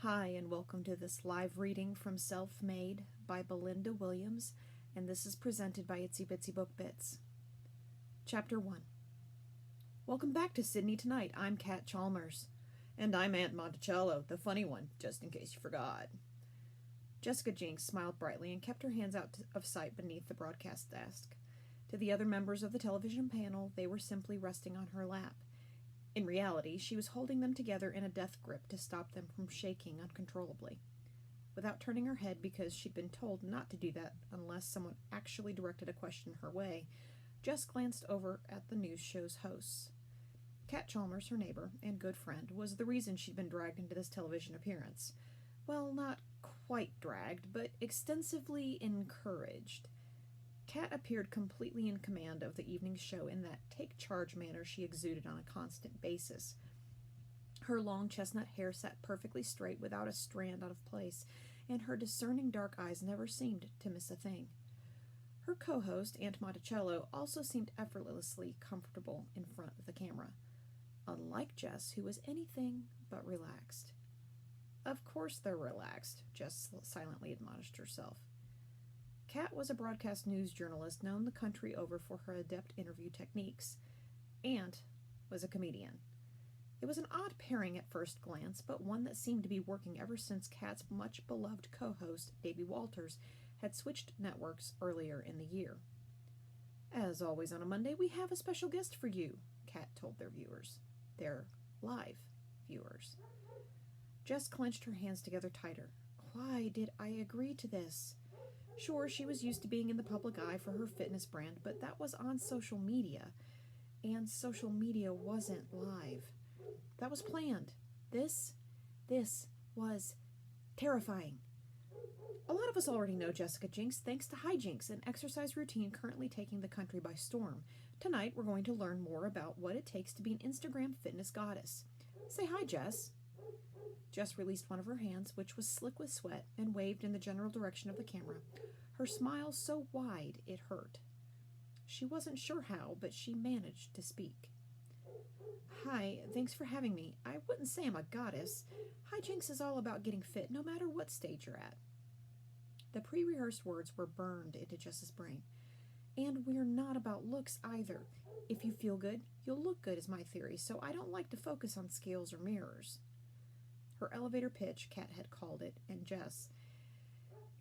Hi, and welcome to this live reading from Self Made by Belinda Williams, and this is presented by Itsy Bitsy Book Bits. Chapter 1. Welcome back to Sydney Tonight. I'm Kat Chalmers. And I'm Aunt Monticello, the funny one, just in case you forgot. Jessica Jinks smiled brightly and kept her hands out of sight beneath the broadcast desk. To the other members of the television panel, they were simply resting on her lap. In reality, she was holding them together in a death grip to stop them from shaking uncontrollably. Without turning her head because she'd been told not to do that unless someone actually directed a question her way, Jess glanced over at the news show's hosts. Kat Chalmers, her neighbor and good friend, was the reason she'd been dragged into this television appearance. Well, not quite dragged, but extensively encouraged. Kat appeared completely in command of the evening show in that take-charge manner she exuded on a constant basis. Her long chestnut hair sat perfectly straight without a strand out of place, and her discerning dark eyes never seemed to miss a thing. Her co-host, Aunt Monticello, also seemed effortlessly comfortable in front of the camera, unlike Jess, who was anything but relaxed. Of course they're relaxed, Jess silently admonished herself. Kat was a broadcast news journalist known the country over for her adept interview techniques. Aunt was a comedian. It was an odd pairing at first glance, but one that seemed to be working ever since Kat's much-beloved co-host, Davy Walters, had switched networks earlier in the year. As always on a Monday, we have a special guest for you, Kat told their viewers. Their live viewers. Jess clenched her hands together tighter. Why did I agree to this? Sure, she was used to being in the public eye for her fitness brand, but that was on social media, and social media wasn't live. That was planned. This was terrifying. A lot of us already know Jessica Jinks thanks to hijinks, an exercise routine currently taking the country by storm. Tonight, we're going to learn more about what it takes to be an Instagram fitness goddess. Say hi, Jess. Jess released one of her hands, which was slick with sweat, and waved in the general direction of the camera, her smile so wide it hurt. She wasn't sure how, but she managed to speak. Hi, thanks for having me. I wouldn't say I'm a goddess. Hijinks is all about getting fit, no matter what stage you're at. The pre-rehearsed words were burned into Jess's brain. And we're not about looks either. If you feel good, you'll look good is my theory, so I don't like to focus on scales or mirrors. Her elevator pitch, Kat had called it, and Jess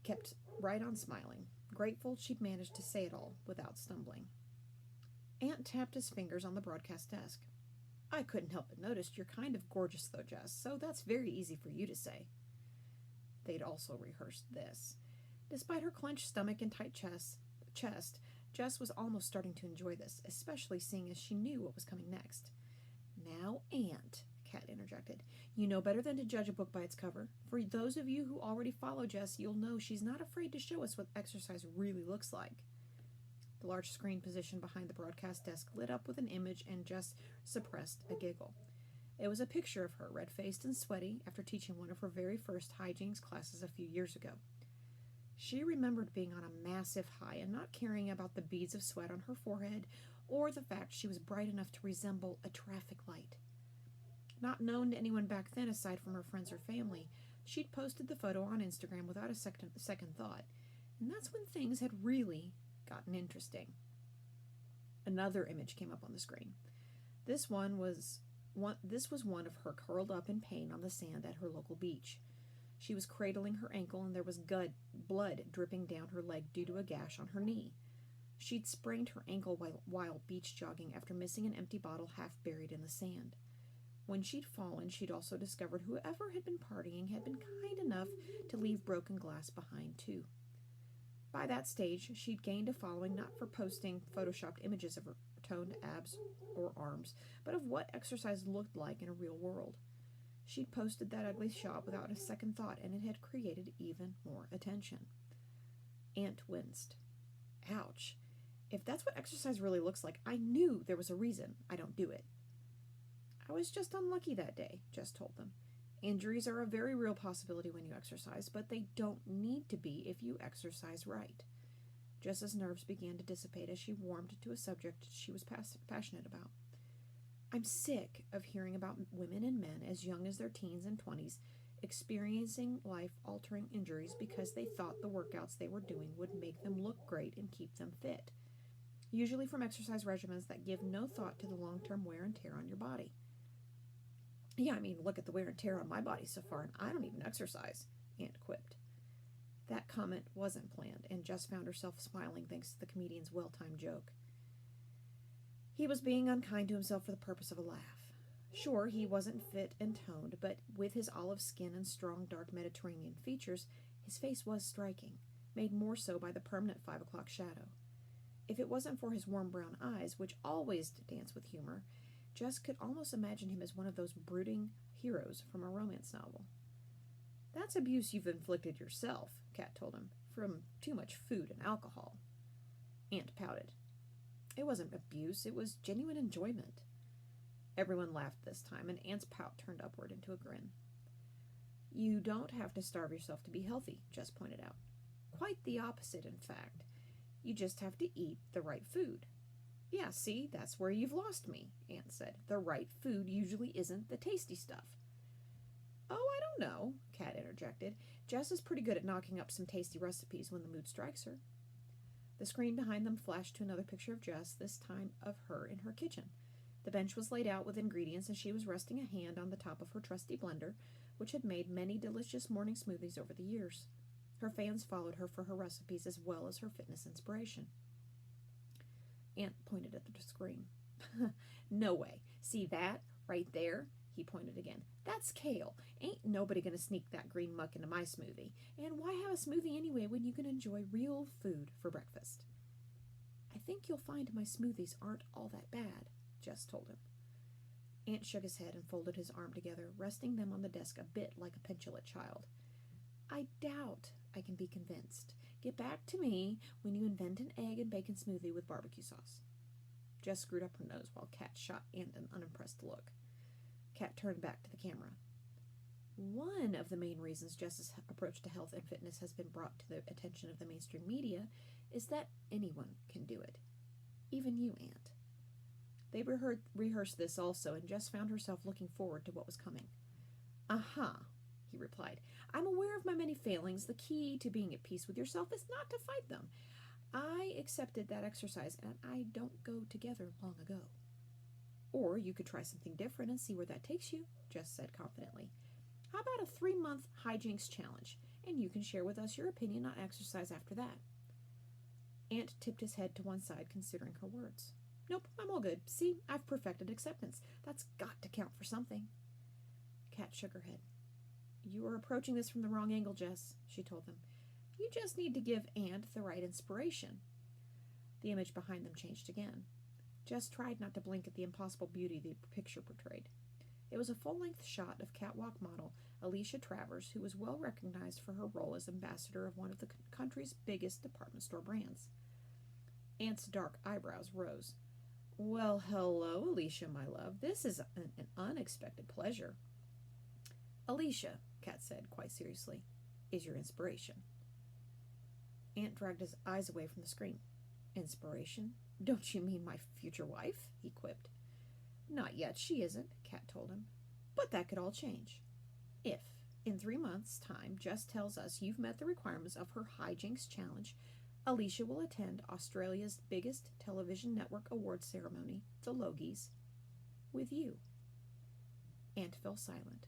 kept right on smiling, grateful she'd managed to say it all without stumbling. Aunt tapped his fingers on the broadcast desk. I couldn't help but notice you're kind of gorgeous, though, Jess, so that's very easy for you to say. They'd also rehearsed this. Despite her clenched stomach and tight chest, Jess was almost starting to enjoy this, especially seeing as she knew what was coming next. Now, Aunt, Kat interjected, you know better than to judge a book by its cover. For those of you who already follow Jess, you'll know she's not afraid to show us what exercise really looks like. The large screen position behind the broadcast desk lit up with an image, and Jess suppressed a giggle. It was a picture of her, red-faced and sweaty, after teaching one of her very first hijinks classes a few years ago. She remembered being on a massive high and not caring about the beads of sweat on her forehead or the fact she was bright enough to resemble a traffic light. Not known to anyone back then aside from her friends or family, she'd posted the photo on Instagram without a second thought, and that's when things had really gotten interesting. Another image came up on the screen. This was one of her curled up in pain on the sand at her local beach. She was cradling her ankle, and there was blood dripping down her leg due to a gash on her knee. She'd sprained her ankle while beach jogging after missing an empty bottle half buried in the sand. When she'd fallen, she'd also discovered whoever had been partying had been kind enough to leave broken glass behind, too. By that stage, she'd gained a following not for posting photoshopped images of her toned abs or arms, but of what exercise looked like in a real world. She'd posted that ugly shot without a second thought, and it had created even more attention. Aunt winced. Ouch. If that's what exercise really looks like, I knew there was a reason I don't do it. I was just unlucky that day, Jess told them. Injuries are a very real possibility when you exercise, but they don't need to be if you exercise right. Jess's nerves began to dissipate as she warmed to a subject she was passionate about. I'm sick of hearing about women and men as young as their teens and 20s experiencing life-altering injuries because they thought the workouts they were doing would make them look great and keep them fit, usually from exercise regimens that give no thought to the long-term wear and tear on your body. Yeah, I mean, look at the wear and tear on my body so far, and I don't even exercise, Aunt quipped. That comment wasn't planned, and Jess found herself smiling thanks to the comedian's well-timed joke. He was being unkind to himself for the purpose of a laugh. Sure, he wasn't fit and toned, but with his olive skin and strong, dark Mediterranean features, his face was striking, made more so by the permanent 5 o'clock shadow. If it wasn't for his warm brown eyes, which always dance with humor, Jess could almost imagine him as one of those brooding heroes from a romance novel. That's abuse you've inflicted yourself, Kat told him, from too much food and alcohol. Aunt pouted. It wasn't abuse, it was genuine enjoyment. Everyone laughed this time, and Aunt's pout turned upward into a grin. You don't have to starve yourself to be healthy, Jess pointed out. Quite the opposite, in fact. You just have to eat the right food. Yeah, see, that's where you've lost me, Aunt said. The right food usually isn't the tasty stuff. Oh, I don't know, Kat interjected. Jess is pretty good at knocking up some tasty recipes when the mood strikes her. The screen behind them flashed to another picture of Jess, this time of her in her kitchen. The bench was laid out with ingredients, and she was resting a hand on the top of her trusty blender, which had made many delicious morning smoothies over the years. Her fans followed her for her recipes as well as her fitness inspiration. Aunt pointed at the screen. No way. See that? Right there? He pointed again. That's kale. Ain't nobody gonna sneak that green muck into my smoothie. And why have a smoothie anyway when you can enjoy real food for breakfast? I think you'll find my smoothies aren't all that bad, Jess told him. Aunt shook his head and folded his arm together, resting them on the desk a bit like a petulant child. I doubt I can be convinced. Get back to me when you invent an egg and bacon smoothie with barbecue sauce. Jess screwed up her nose while Kat shot Aunt an unimpressed look. Kat turned back to the camera. One of the main reasons Jess's approach to health and fitness has been brought to the attention of the mainstream media is that anyone can do it. Even you, Aunt. They rehearsed this also, and Jess found herself looking forward to what was coming. Aha, he replied. I'm aware of my many failings. The key to being at peace with yourself is not to fight them. I accepted that exercise, and I don't go together long ago. Or you could try something different and see where that takes you, Jess said confidently. How about a 3-month hijinks challenge, and you can share with us your opinion on exercise after that? Aunt tipped his head to one side, considering her words. Nope, I'm all good. See, I've perfected acceptance. That's got to count for something. Kat shook her head. You are approaching this from the wrong angle, Jess, she told them. You just need to give Aunt the right inspiration. The image behind them changed again. Jess tried not to blink at the impossible beauty the picture portrayed. It was a full-length shot of catwalk model Alicia Travers, who was well recognized for her role as ambassador of one of the country's biggest department store brands. Aunt's dark eyebrows rose. Well, hello, Alicia, my love. This is an unexpected pleasure. Alicia, Kat said quite seriously, is your inspiration. Aunt dragged his eyes away from the screen. Inspiration? Don't you mean my future wife? He quipped. Not yet, she isn't, Kat told him. But that could all change. If, in 3 months' time, Jess tells us you've met the requirements of her hijinks challenge, Alicia will attend Australia's biggest television network awards ceremony, the Logies, with you. Aunt fell silent.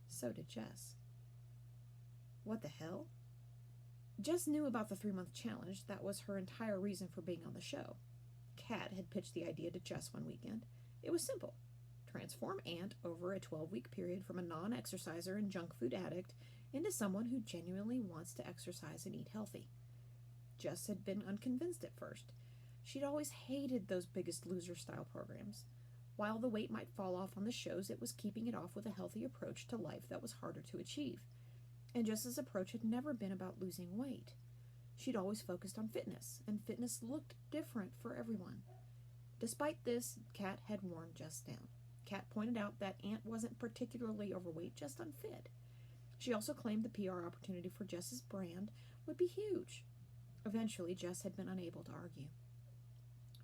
So did Jess. What the hell? Jess knew about the 3-month challenge. That was her entire reason for being on the show. Kat had pitched the idea to Jess one weekend. It was simple. Transform Aunt over a 12-week period from a non-exerciser and junk food addict into someone who genuinely wants to exercise and eat healthy. Jess had been unconvinced at first. She'd always hated those Biggest Loser-style programs. While the weight might fall off on the shows, it was keeping it off with a healthy approach to life that was harder to achieve. And Jess's approach had never been about losing weight. She'd always focused on fitness, and fitness looked different for everyone. Despite this, Kat had worn Jess down. Kat pointed out that Aunt wasn't particularly overweight, just unfit. She also claimed the PR opportunity for Jess's brand would be huge. Eventually, Jess had been unable to argue.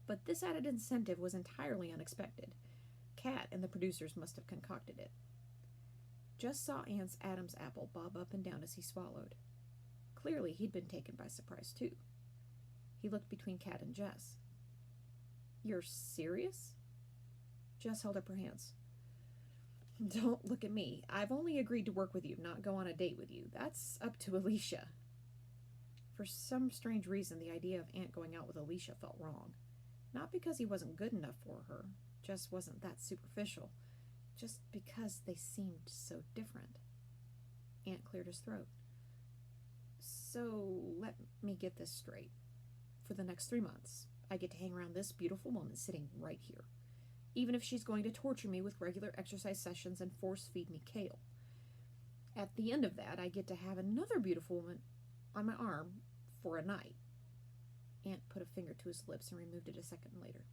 But this added incentive was entirely unexpected. Kat and the producers must have concocted it. Jess saw Aunt's Adam's apple bob up and down as he swallowed. Clearly, he'd been taken by surprise, too. He looked between Kat and Jess. "You're serious?" Jess held up her hands. "Don't look at me. I've only agreed to work with you, not go on a date with you. That's up to Alicia." For some strange reason, the idea of Aunt going out with Alicia felt wrong. Not because he wasn't good enough for her, Jess wasn't that superficial, just because they seemed so different. Aunt cleared his throat. "So, let me get this straight. For the next 3 months, I get to hang around this beautiful woman sitting right here, even if she's going to torture me with regular exercise sessions and force-feed me kale. At the end of that, I get to have another beautiful woman on my arm for a night." Aunt put a finger to his lips and removed it a second later.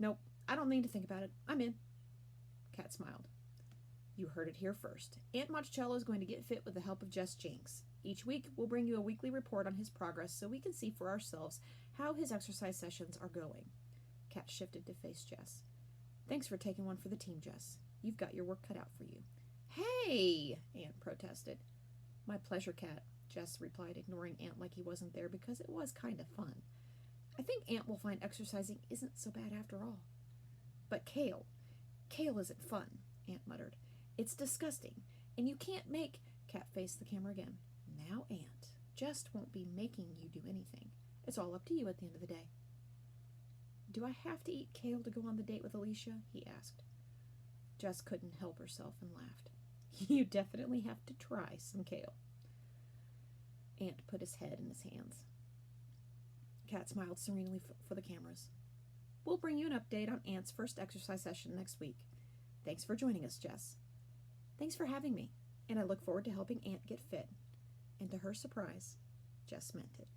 Nope, I don't need to think about it. I'm in." Kat smiled. "You heard it here first. Aunt Monticello is going to get fit with the help of Jess Jinks. Each week, we'll bring you a weekly report on his progress so we can see for ourselves how his exercise sessions are going." Kat shifted to face Jess. "Thanks for taking one for the team, Jess. You've got your work cut out for you." "Hey!" Aunt protested. "My pleasure, Kat," Jess replied, ignoring Aunt like he wasn't there because it was kind of fun. "I think Aunt will find exercising isn't so bad after all." "But kale isn't fun," Aunt muttered. "It's disgusting, and you can't make—" Kat faced the camera again. "Now, Aunt, Jess won't be making you do anything. It's all up to you at the end of the day." "Do I have to eat kale to go on the date with Alicia?" he asked. Jess couldn't help herself and laughed. "You definitely have to try some kale." Aunt put his head in his hands. Kat smiled serenely for the cameras. "We'll bring you an update on Aunt's first exercise session next week. Thanks for joining us, Jess." "Thanks for having me, and I look forward to helping Aunt get fit." And to her surprise, Jess meant it.